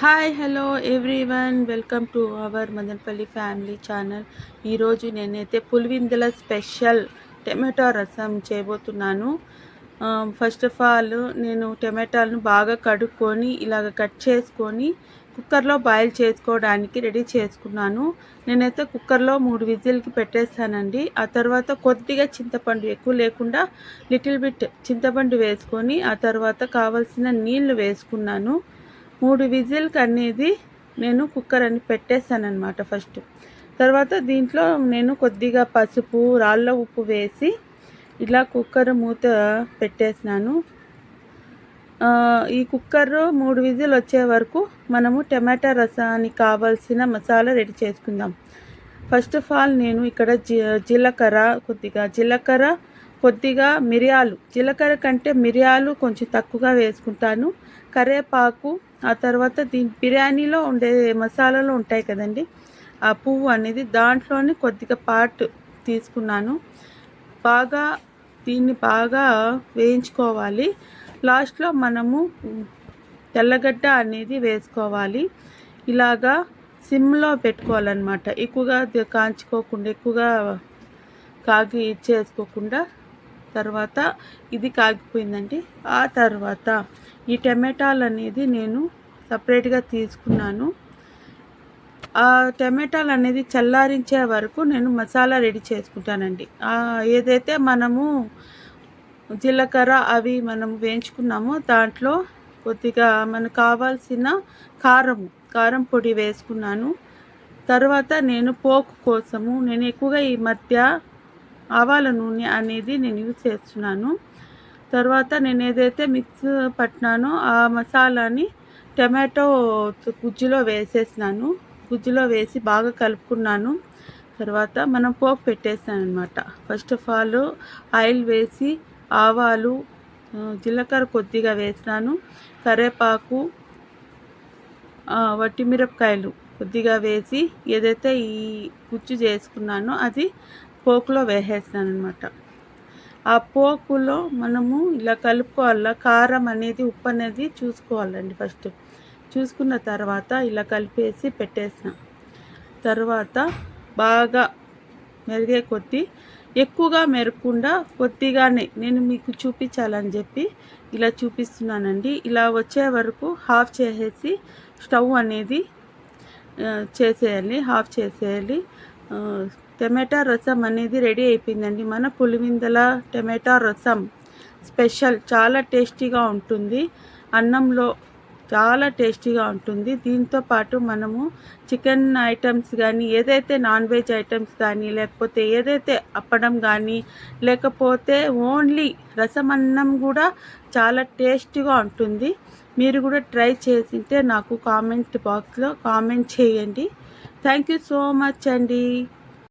Hi hello everyone welcome to our Madanapalle family channel. ఈరోజు నేనైతే Pulivendula special tomato రసం చేయబోతున్నాను. ఫస్ట్ ఆఫ్ ఆల్ నేను టమాటాలను బాగా కడుక్కొని ఇలాగ కట్ చేసుకొని కుక్కర్లో బాయిల్ చేసుకోవడానికి రెడీ చేసుకున్నాను. నేనైతే కుక్కర్లో 3 విజిల్కి పెట్టేస్తానండి. ఆ తర్వాత కొద్దిగా చింతపండు, ఎక్కువ లేకుండా లిటిల్ బిట్ చింతపండు వేసుకొని ఆ తర్వాత కావాల్సిన నీళ్లు వేసుకున్నాను. 3 విజిల్కి అనేది నేను కుక్కర్ అని పెట్టేస్తానమాట ఫస్ట్. తర్వాత దీంట్లో నేను కొద్దిగా పసుపు, రాళ్ళ ఉప్పు వేసి ఇలా కుక్కర్ మూత పెట్టేసినాను. ఈ కుక్కర్ 3 విజిల్ వచ్చే వరకు మనము టమాటా రసానికి కావాల్సిన మసాలా రెడీ చేసుకుందాం. ఫస్ట్ ఆఫ్ ఆల్ నేను ఇక్కడ జీలకర్ర, కొద్దిగా మిరియాలు, జీలకర్ర కంటే మిరియాలు కొంచెం తక్కువగా వేసుకుంటాను. కరివేపాకు, ఆ తర్వాత దీని బిర్యానీలో ఉండే మసాలాలు ఉంటాయి కదండి, ఆ పువ్వు అనేది దాంట్లోని కొద్దిగా పార్ట్ తీసుకున్నాను. దీన్ని బాగా వేయించుకోవాలి. లాస్ట్లో మనము తెల్లగడ్డ అనేది వేసుకోవాలి. ఇలాగా సిమ్లో పెట్టుకోవాలన్నమాట. ఎక్కువగా కాంచుకోకుండా, ఎక్కువగా కాగి ఇచ్చేసుకోకుండా. తర్వాత ఇది కాగిపోయిందండి. ఆ తర్వాత ఈ టమాటాలు అనేది నేను సపరేట్గా తీసుకున్నాను. ఆ టమాటాలు అనేది చల్లారించే వరకు నేను మసాలా రెడీ చేసుకుంటానండి. ఏదైతే మనము జీలకర్ర అవి మనం వేయించుకున్నామో దాంట్లో కొద్దిగా మనకు కావాల్సిన కారం పొడి వేసుకున్నాను. తర్వాత నేను పోపు కోసము నేను ఎక్కువగా ఈ మధ్య ఆవాల నూనె అనేది నేను యూజ్ చేస్తున్నాను. తర్వాత నేను ఏదైతే మిక్స్ పట్టినానో ఆ మసాలాని టమాటో గుజ్జులో వేసేసినాను. గుజ్జులో వేసి బాగా కలుపుకున్నాను. తర్వాత మనం పోపు పెట్టేసాను అనమాట. ఫస్ట్ ఆఫ్ ఆల్ ఆయిల్ వేసి ఆవాలు, జీలకర్ర కొద్దిగా వేసినాను. కరివేపాకు, వట్టిమిరపకాయలు కొద్దిగా వేసి ఏదైతే ఈ గుజ్జు చేసుకున్నానో అది పోపులో వేసేస్తాను అనమాట. ఆ పోపులో మనము ఇలా కలుపుకోవాలా. కారం అనేది, ఉప్పు అనేది చూసుకోవాలండి. ఫస్ట్ చూసుకున్న తర్వాత ఇలా కలిపేసి పెట్టేసిన తర్వాత బాగా మెరిగే కొద్దీ, ఎక్కువగా మెరగకుండా కొద్దిగానే నేను మీకు చూపించాలని చెప్పి ఇలా చూపిస్తున్నానండి. ఇలా వచ్చే వరకు హాఫ్ చేసేసి స్టవ్ అనేది ఆఫ్ చేసేయాలి. టమాటా రసం అనేది రెడీ అయిపోయిందండి. మన పులివిందల టమాటా రసం స్పెషల్, చాలా టేస్టీగా ఉంటుంది. అన్నంలో చాలా టేస్టీగా ఉంటుంది. దీంతో పాటు మనము చికెన్ ఐటమ్స్ కానీ, ఏదైతే నాన్ వెజ్ ఐటమ్స్ కానీ, లేకపోతే ఏదైతే అప్పడం కానీ, లేకపోతే ఓన్లీ రసం అన్నం కూడా చాలా టేస్టీగా ఉంటుంది. మీరు కూడా ట్రై చేసింటే నాకు కామెంట్ బాక్స్లో కామెంట్ చేయండి. థ్యాంక్ యూ సో మచ్ అండి.